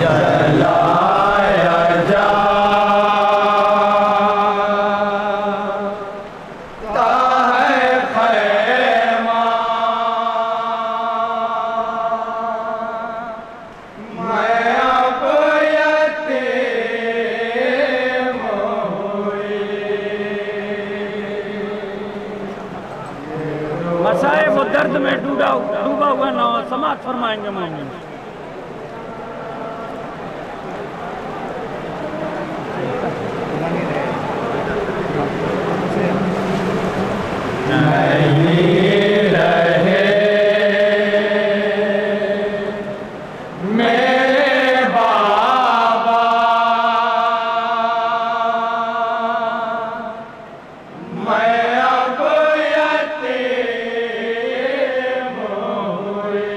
जलाया जाता है खैमा, मैं अब यतीम हुई। मसाए वो दर्द में डूबा हुआ ना हो, समाज फरमाएंगे मोमिन। नहीं रहे मेरे बाबा, मैं अब यतीम हुई।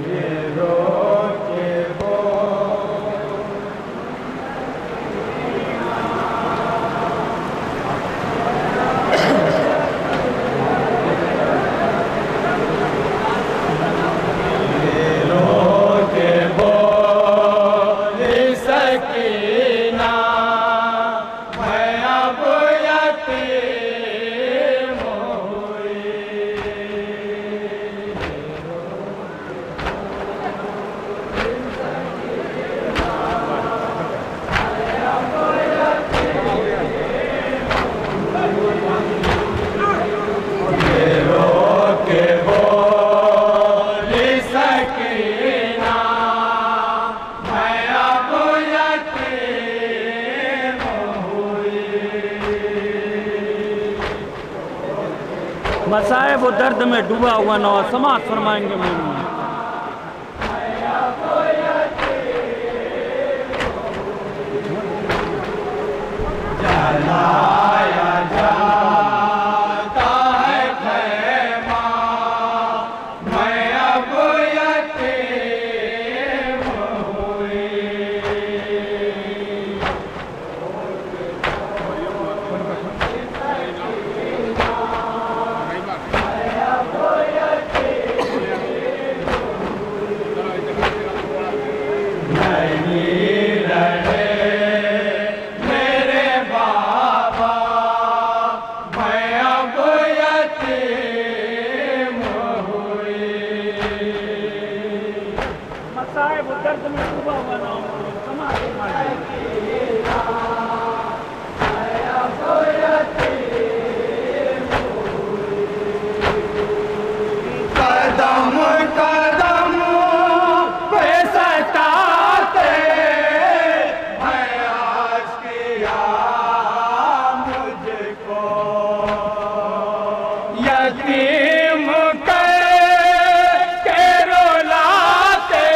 ये रो के वो मसाए वो दर्द में डूबा हुआ ना हो, समाज फरमाएंगे मोमिन। जलाया जाता है खैमा, मैं अब यतीम हुई। नहीं रहे मेरे बाबा, मैं अब यतीम हुई। मसाए वो दर्द में डूबा हुआ ना हो, समाज फरमाएंगे। कदम कदम पे सताते हैं आशिकिया मुझको, यतीम के रुलाते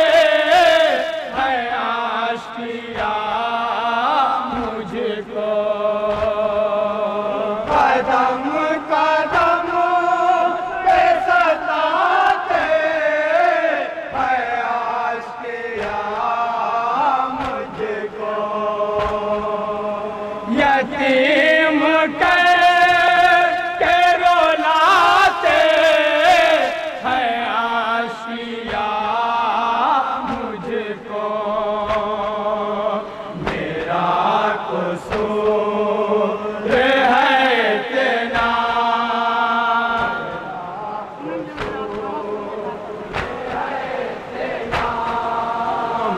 हैं आशिकिया मुझको। कदम कदम पे सताते हैं आशिकिया मुझको, यतीम के रुलाते हैं आशिकिया मुझको। मेरा कसूर है इतना,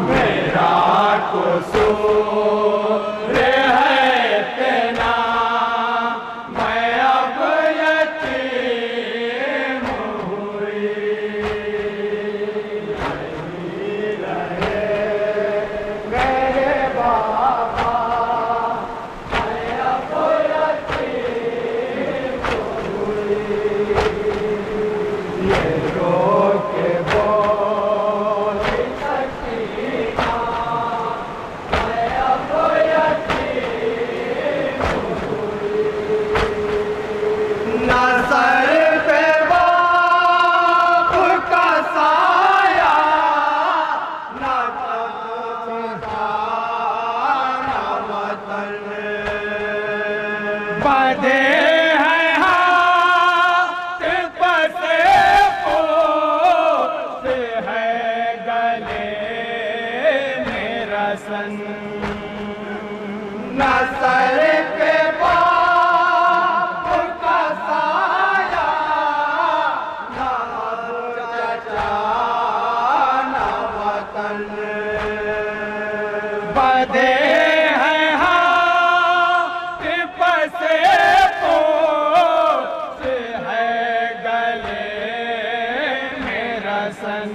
मेरा कसूर है इतना, मैं अब यतीम हुई। नहीं रहे मेरे बाबा, मैं अब यतीम हुई। ये रो के बोल सकती ना, मैं अब सन न सर पे बाप का साया न चचा न वतन बधे हैं हाथ पसे पोस है गले में रसन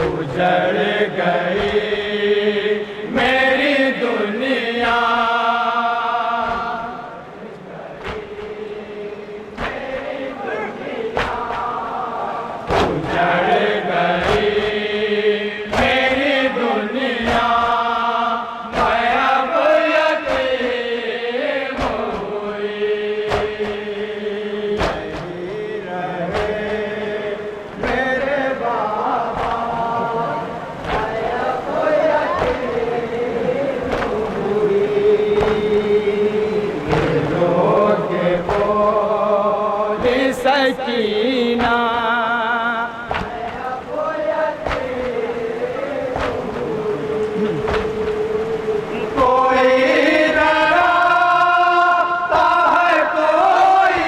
उजड़ गई मेरी दुनिया उजड़ गई मेरी दुनिया मैं अब यतीम हुई यही रहे मेरे बाबा सकीना कोई डराता है कोई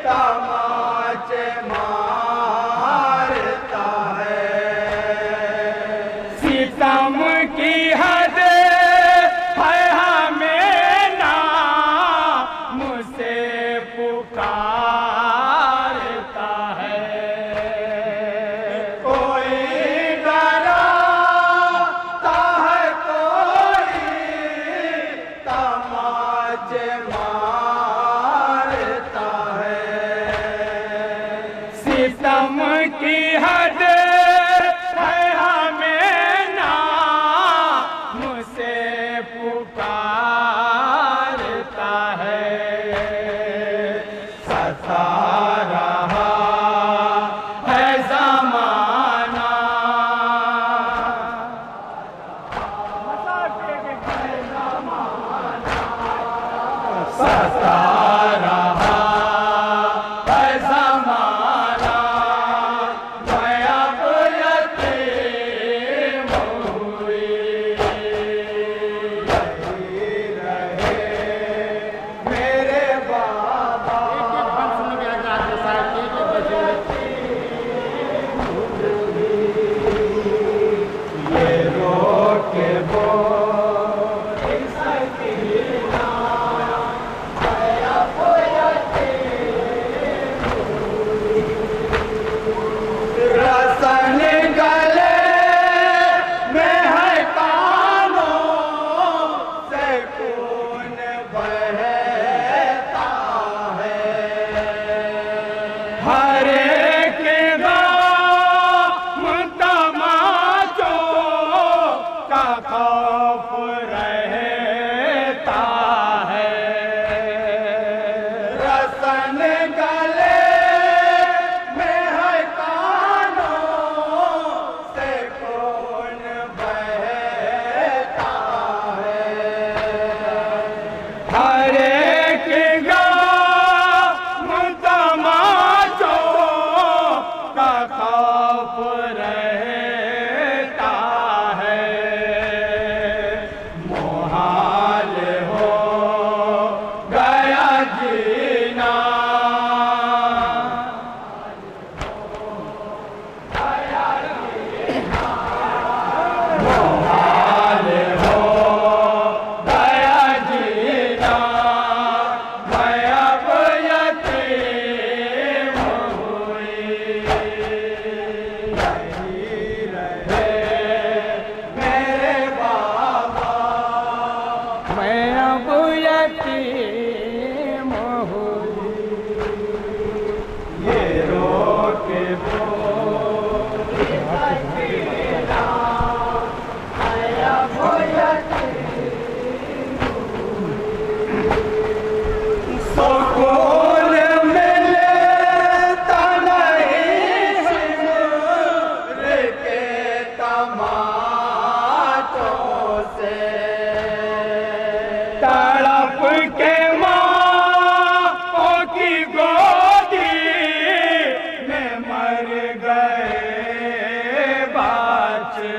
तमाचे मारता है सितम की हद है हमें ना मुझसे पुकारता है कोई डराता है कोई तमाचे मारता है सितम की हद है हमें ना मुझसे पुकारता है सता रहा है ज़माना सता रहा है ज़माना मैं अब यतीम हुई यही रहे मेरे बाबा ये रो के बोल सकीना मैं अब यतीम हुई रसन गले में है कानों से खून बहता है हर एक गाम तमाचों का खौफ रहता है रसन गले में है कानों से खून बहता है हर एक गाम तमाचों का खौफ रहता है मोहाल हो गया जीना मोहाल हो गया जीना मैं अब यतीम हुई यही रहे मेरे बाबा मैं अब यतीम हुई ये रो के सुकून मिलता नहीं सिमर के तमाचों से तड़प के माँ की गोदी में मर गए बच्चे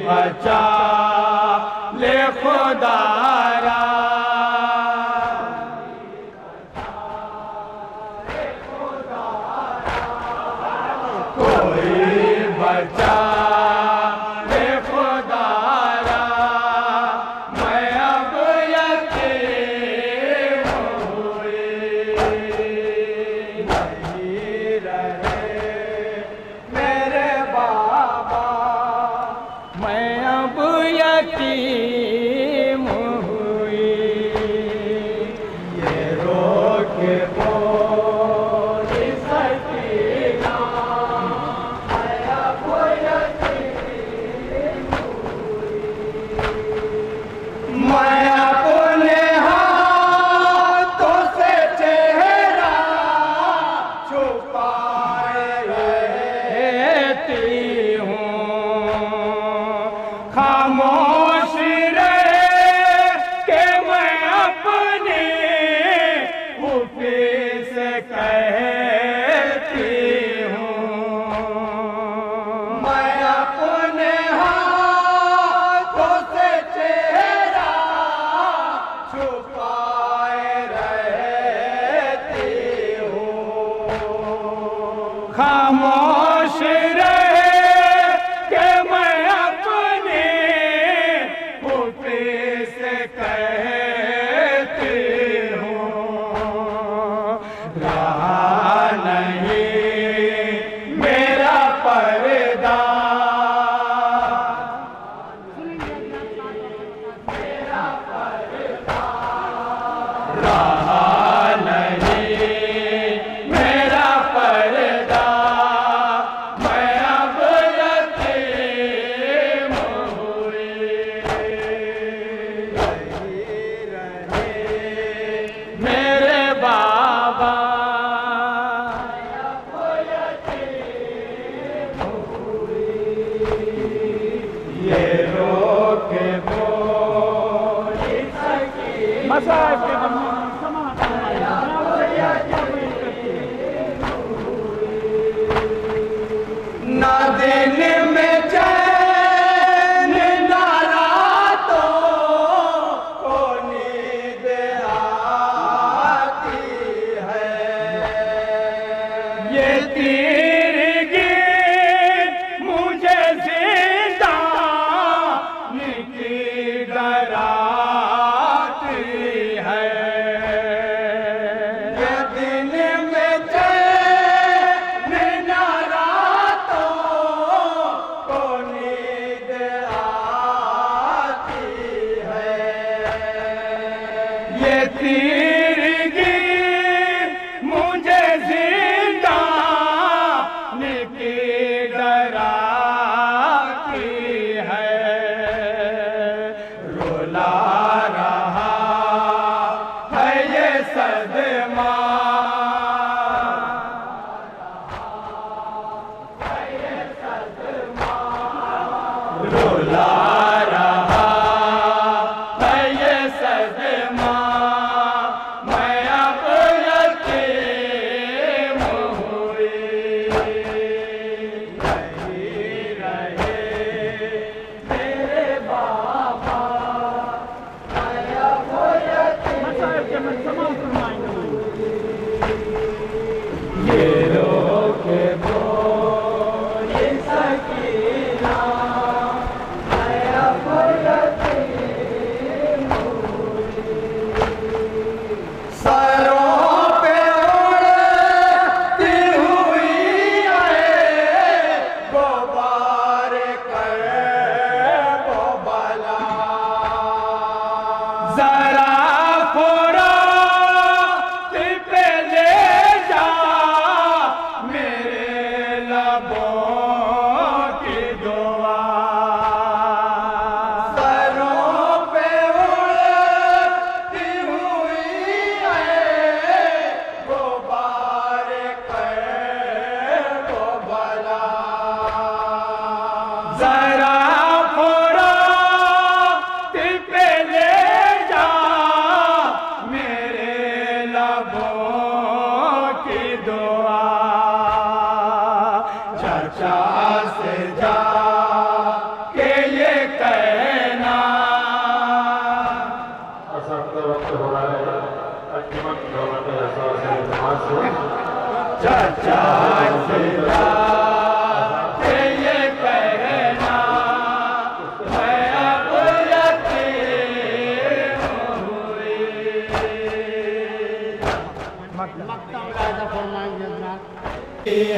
बचा ले खुदारा कोई बचा ले खुदारा मैं अब यतीम हुई नहीं रहे मेरे बाबा मैं अब यतीम हुई ये रोक बोल सकीना मैं अब यतीम हुई मैं अपने हाथों से चेहरा छुपाए रहती हूँ खामोश रहे कि मैं अपने फूफी से कहती हूँ मैं अपने हाथों से चेहरा छुपाए रहती हूँ खामोश रहे कि मैं अपने फूफी से कहती हूँ रहा नहीं मेरा पर्दा रहा नहीं मेरा पर्दा मैं अब यतीम हुई नहीं रहे मेरे बाबा ये रोक बोल सकी मसाज के दरमियान समाज ना दिन में चैन ना रातों को नींद आती है ये तीरगीर मुझे जिंदा की डराती है ये दिन में चैन ना रातों को नींद आती है ये तीरगीर मुझे जिंदा की डराती है रुला रहा है ये सदमा रुला रहा है ये सदमा मैं अब यतीम हुई नहीं रहे मेरे बाबा मैं अब यतीम मसाज के में समाज फरमाएंगे ये रोके बोल सकीना मैं अब यतीम हुई सरों पे उड़ती हुई आए गोबार कर वो बला जरा खुराक पे ले जा मेरे लबों की दुआ सरों पे उड़ती हुई है गुबार कर वो बला जरा खुराक पे ले जा मेरे लबों की दुआ चचा से जा के ये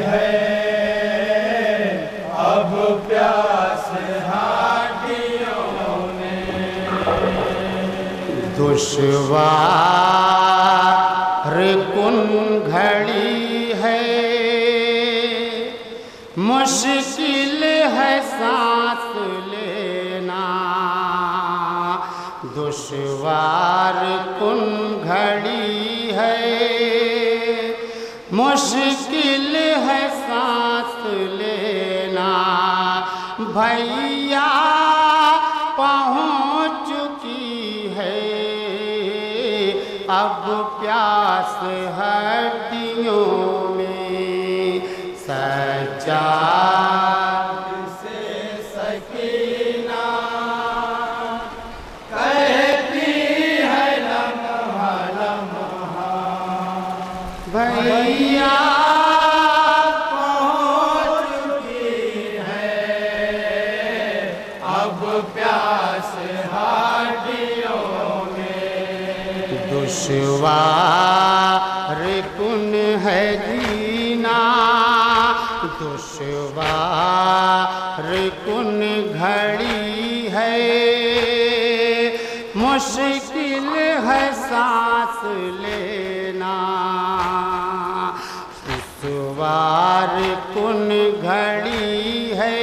है अब प्यास हाडियों में। दुश्वार कुन घड़ी है, मुश्किल है सांस लेना। दुश्वार कुन घड़ी है, मुश्किल है सांस लेना। भैया पहुँच चुकी है अब प्यास हड्डियों में। सज्जाद से सकीना कहती है लम्हा लम्हा भैया पहुँच चुकी है अब प्यास हाडियों में। दुश्वार कुन है जीना, दुश्वार कुन घड़ी है, मुश्किल है सांस लेना। दुश्वार कुन घड़ी है,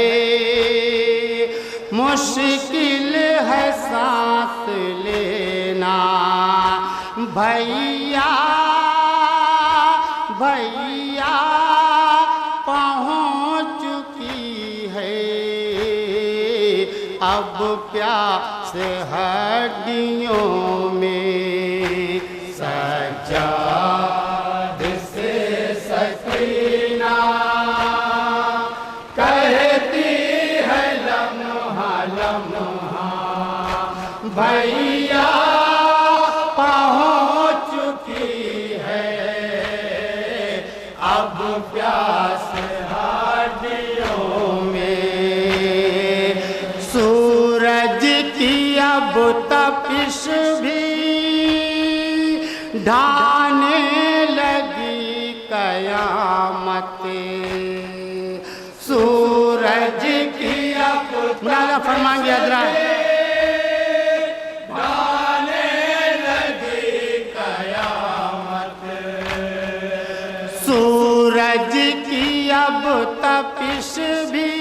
मुश्किल है सांस लेना। भैया भैया पहुँच चुकी है अब प्यास हड्डियों में। सज्जाद से सकीना कहती है लम्हा लम्हा भैया पहुँच चुकी है अब प्यास हाडियों में। सूरज की अब तपिश भी ढाने लगी कयामत। सूरज की अब मुनाजा फरमाएंगे हजरात। ढाने लगी कयामत। सूरज की अब तपिश भी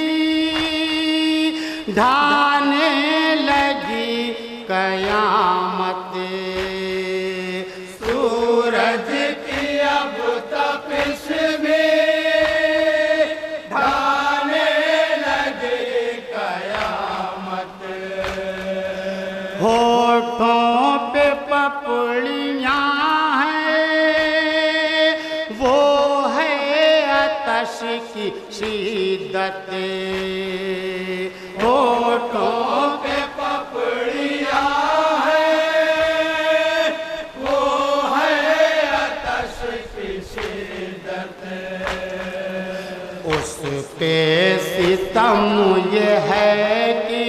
ढाने लगी कयामत। सूरज की अब तपिश भी ढाने लगी कयामत। होठों पे पपड़ियाँ हैं, वो है आतश की शिद्दत। होठों पे पपड़ियाँ हैं, वो है आतश की शिद्दत। उस पे सितम ये है कि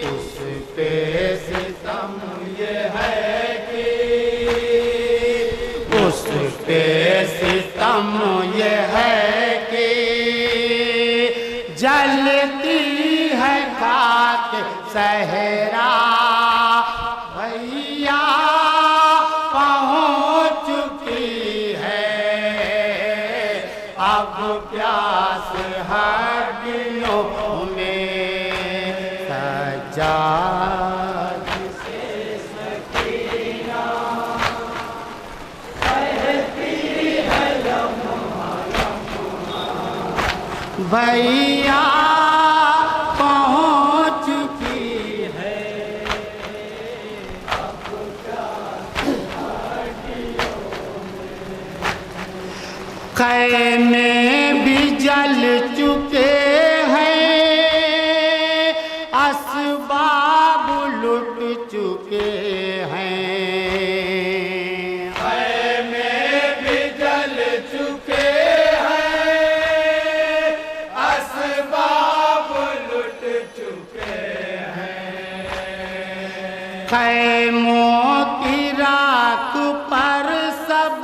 उस पे सितम ये है कि उस पे सितम ये है कि जलती है खाक सहरा। भैया पहुँच चुकी है अब प्यास हड्डियों में। सज्जाद से सकीना कहती है लम्हा लम्हा भैया पहुँच चुकी है अब प्यास हड्डियों में। खैमे भी जल चुके हैं, असबाब लुट चुके हैं। खैमे भी जल चुके हैं, असबाब लुट चुके हैं। खैमों की राख पर सब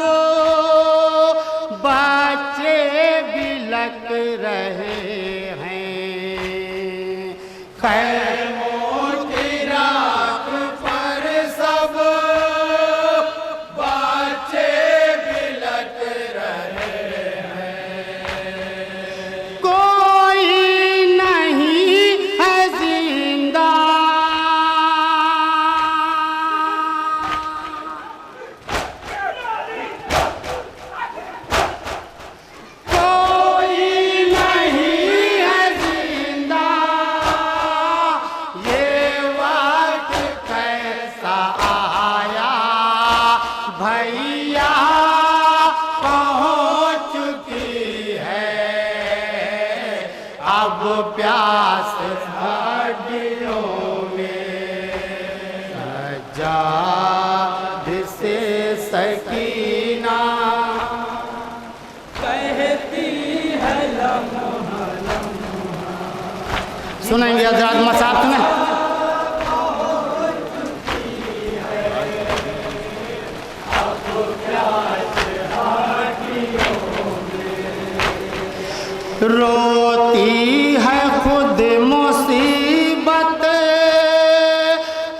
खैमों की राख पर सब बच्चे बिलख रहे हैं। कोई नहीं है जिंदा, कोई नहीं है जिंदा, ये वक्त कैसा आया भैया पहुंच चुकी है अब प्यास हड्डियों में सजाद से सकीना कहती है लम्हा सुनेंगे हजरात मसात में। रोती है खुद मुसीबत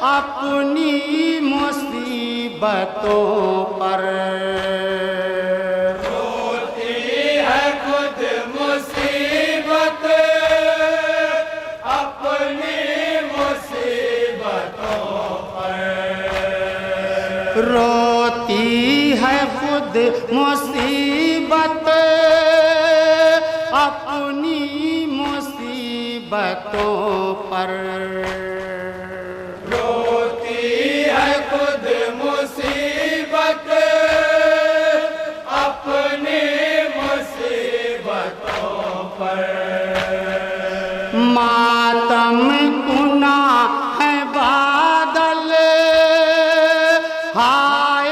अपनी मुसीबतों पर, रोती है खुद मुसीबत अपनी मुसीबतों पर। रोती है खुद मुसीबत अपनी मुसीबतों पर, रोती है खुद मुसीबत अपनी मुसीबतों पर। मातम कुना है बादल हाय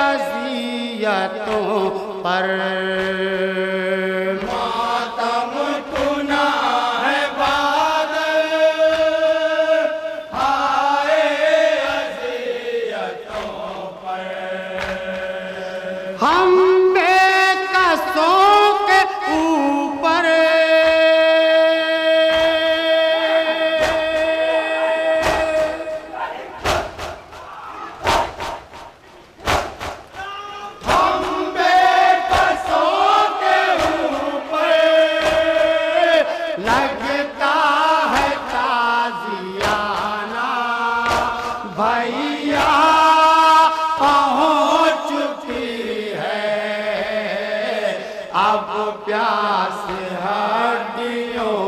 अज़ियतों पर, मातम कुना है बादल हाय अज़ियतों पर। हम बेकसों के ऊपर हम बेकसों के ऊपर लगता है ताजियाना भैया पहुंच चुकी है अब प्यास हड्डियों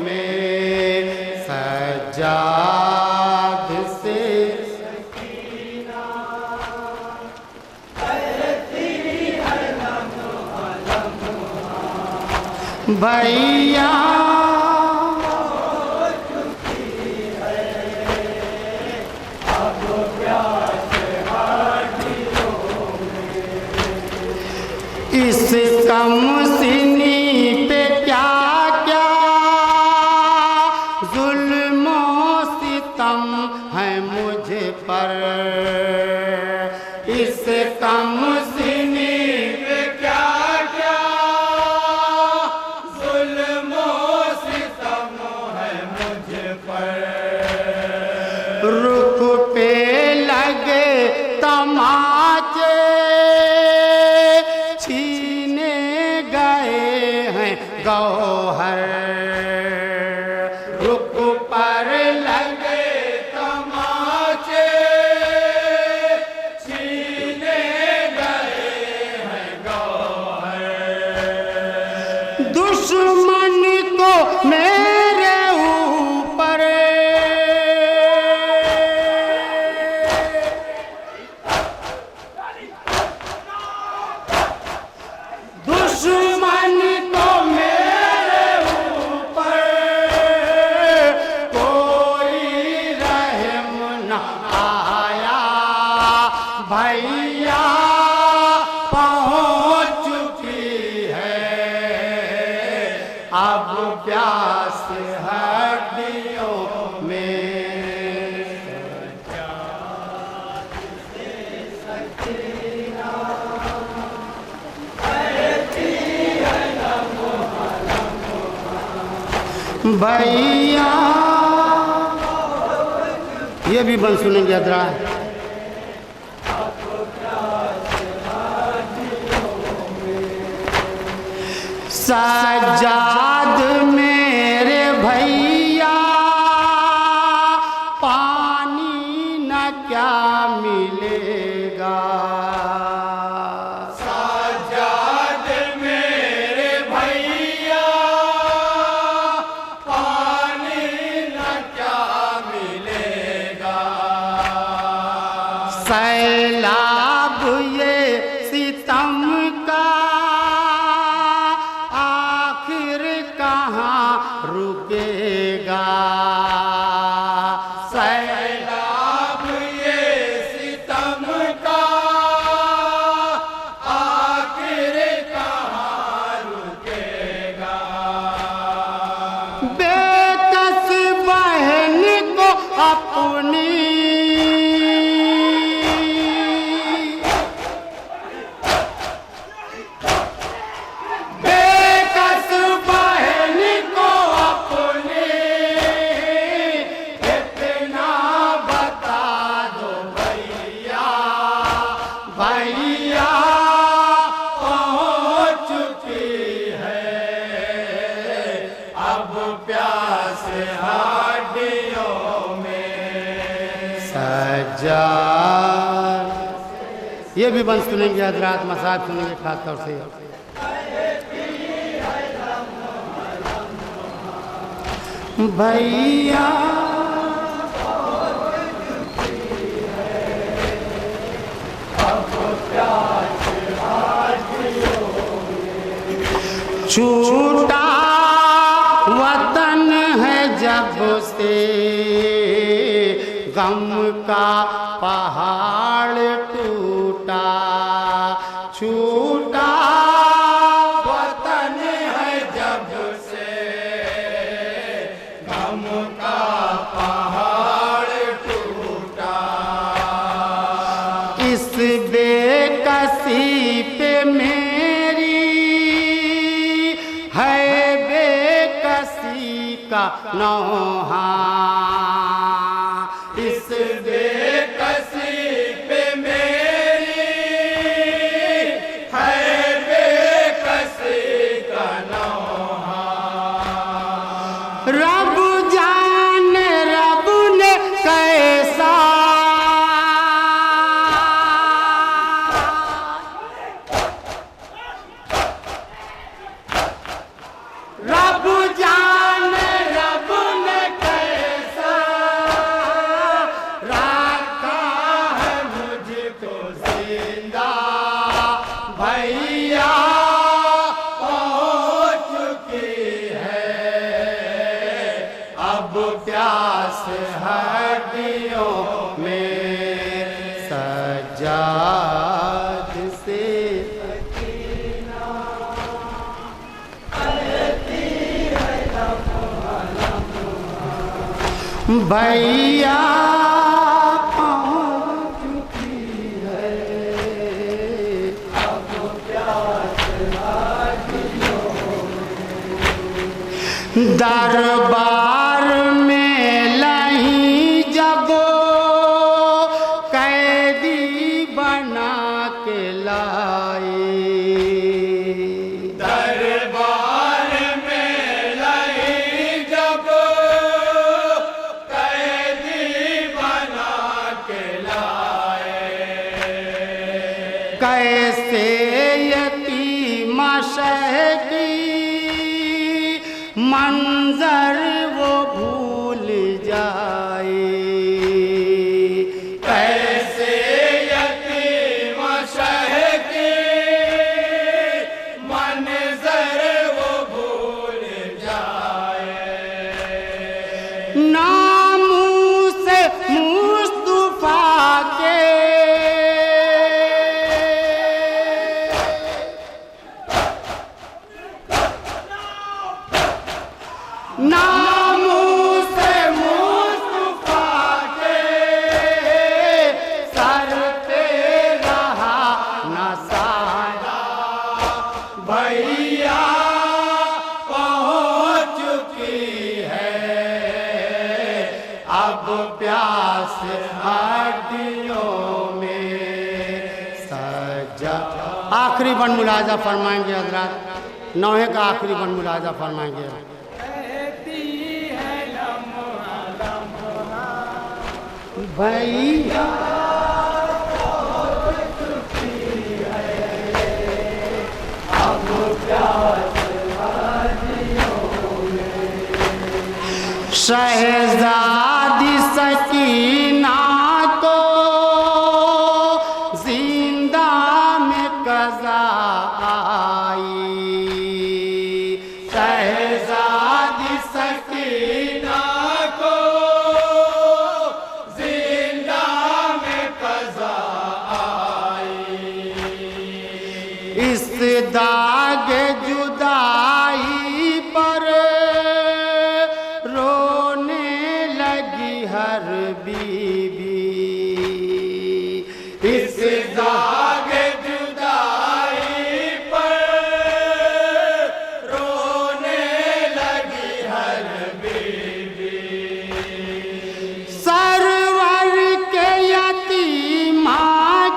में सजाद से भैया इस कम सिनी पे क्या क्या जुल्मों सितम है मुझ पर, इस कम सिनी पे क्या क्या जुल्मों सितम है मुझ पर। रुख पे लगे तमाचे छीने गए हैं गौहर, रुख पर लगे तमाचे छीने गए हैं गौहर। दुश्मन को मेरे ऊपर दुश्मन को मेरे ऊपर कोई रहम न आया भैया पहुंच चुकी है अब प्यास हड्डियों में भैया ये भी बंद सुनेंगे हजरा। सज्जाद मेरे भैया पानी न क्या मिलेगा। सज्जाद मेरे भैया पानी न क्या मिलेगा। सैलाब ये सितम का आखिर कहाँ रुकेगा। सैलाब ये सितम का आखिर कहाँ रुकेगा। बेकस बहन को अपनी बेकस बहन को अपने इतना बता दो भैया। भैया पहुँच चुकी है अब प्यास हड्डियों में। सज्जा ये भी बंद सुनेंगे हजरात, मसाज सुनेंगे खास तौर से। भैया छूटा वतन है जब से गम का पहाड़ टूटा। छूटा वतन है जब से गम का पहाड़ टूटा। इस बेकसी पे मेरी है बेकसी का नौहा। इस बेकसी पे मेरी है बेकसी का नौहा। रब जाने रब ने कैसा रब जाने रब ने कैसा रखा है मुझको जिंदा। भैया पहुँच चुकी है अब प्यास हड्डियों में। सज्जाद से भैया पहुँच चुकी है दरबार में लही जब कैदी बना के लाए। दरबार में लही जब कैदी बना के लाए। कैसे यतीमा शह की मंजर वो भूल जाए। कैसे यतीम शह की मंजर वो भूल जाए। नामूस मुस्तफा के नामूस मुस्तफा के सर पे रहा न साया। भैया पहुँच चुकी है अब प्यास हड्डियों में सजा। आखिरी बन मुलाजा फरमाएंगे हजरात, नौहे का आखिरी बन मुलाजा फरमाएंगे। भैया शहजादी सकीना को जिंदा में कज़ा आई। शहजादी सकीना को जिंदा में कज़ा आई। इस दाग जुदाई पर रोने लगी हर बीबी। इस दाग जुदाई पर रोने लगी हर बीबी। सरवर के यतीमा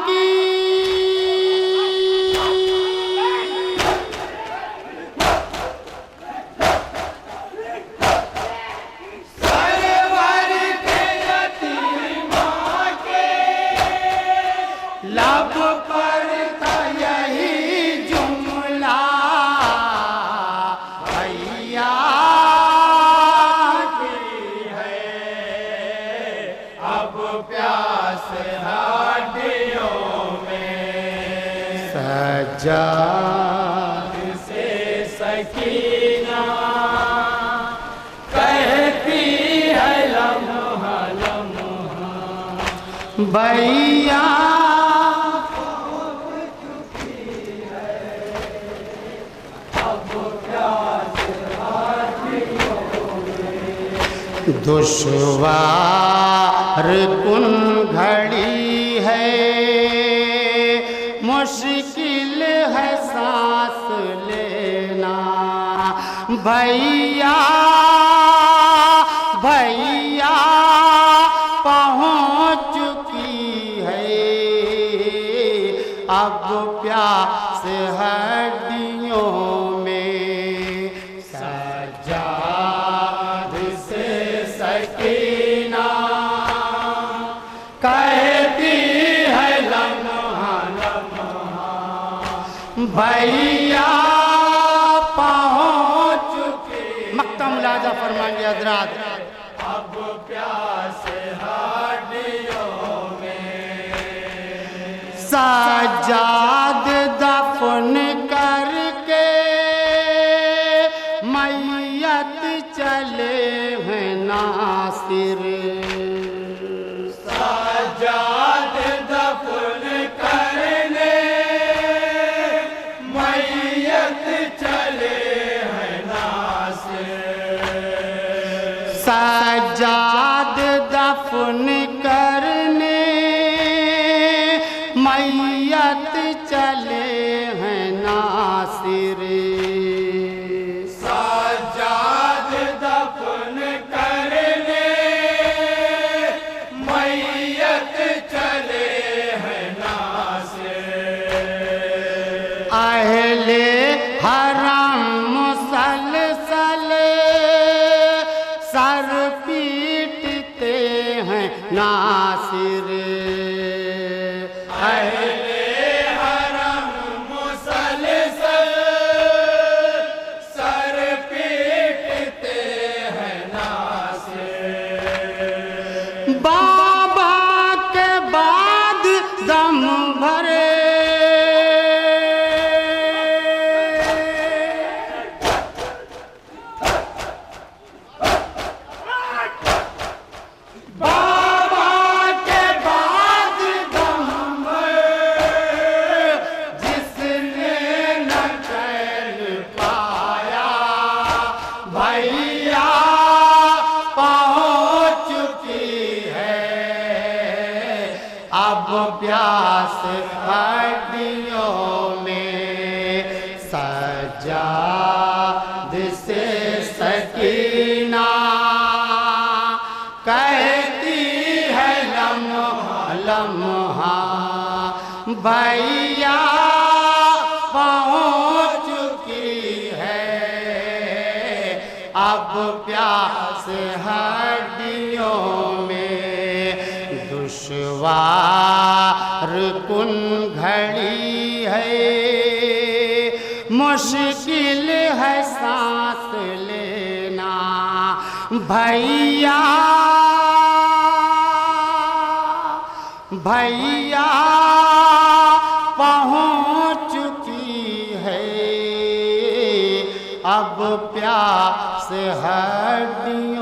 की सरवर के यतीमा के लब पर था यही जुमला, भैया अब प्यास हड्डियों में सजा। से सकीना कहती है लम्हा लम्हा। भैया दुश्वार कुन घड़ी है, मुश्किल है सांस लेना। भैया भैया पहुँच चुकी है अब प्यास हड्डियों में सजाद से सकीना कहती है लम्हा लम्हा। भैया पहुँच चुकी। मक्ता मुलाजा फरमाएंगे हजरात। अब प्यास हड्डियों में सजाद दफन करके मैयत चले हैं नासिर। सजाद दफन करने मैयत चले हैं नासिर। सजाद दफन करने मैयत चले हैं नासिर। सजाद दफन करने मैयत चले हैं नासिर। अहले हराम मुसलसल सर पीटते हैं नासिर। अहले हरम मुसलसल सर पीटते हैं नासिर। बाबा के बाद दम भरे बाबा के बाद दम जिसने न चैन पाया। भैया पहुँच चुकी है अब प्यास हड्डियों में सजाद से सकीना कह भैया पहुँच चुकी है, अब प्यास हड्डियों में दुश्वार कुन घड़ी है, मुश्किल है सांस लेना भैया, भैया पहुँच चुकी है, अब प्यास हड्डी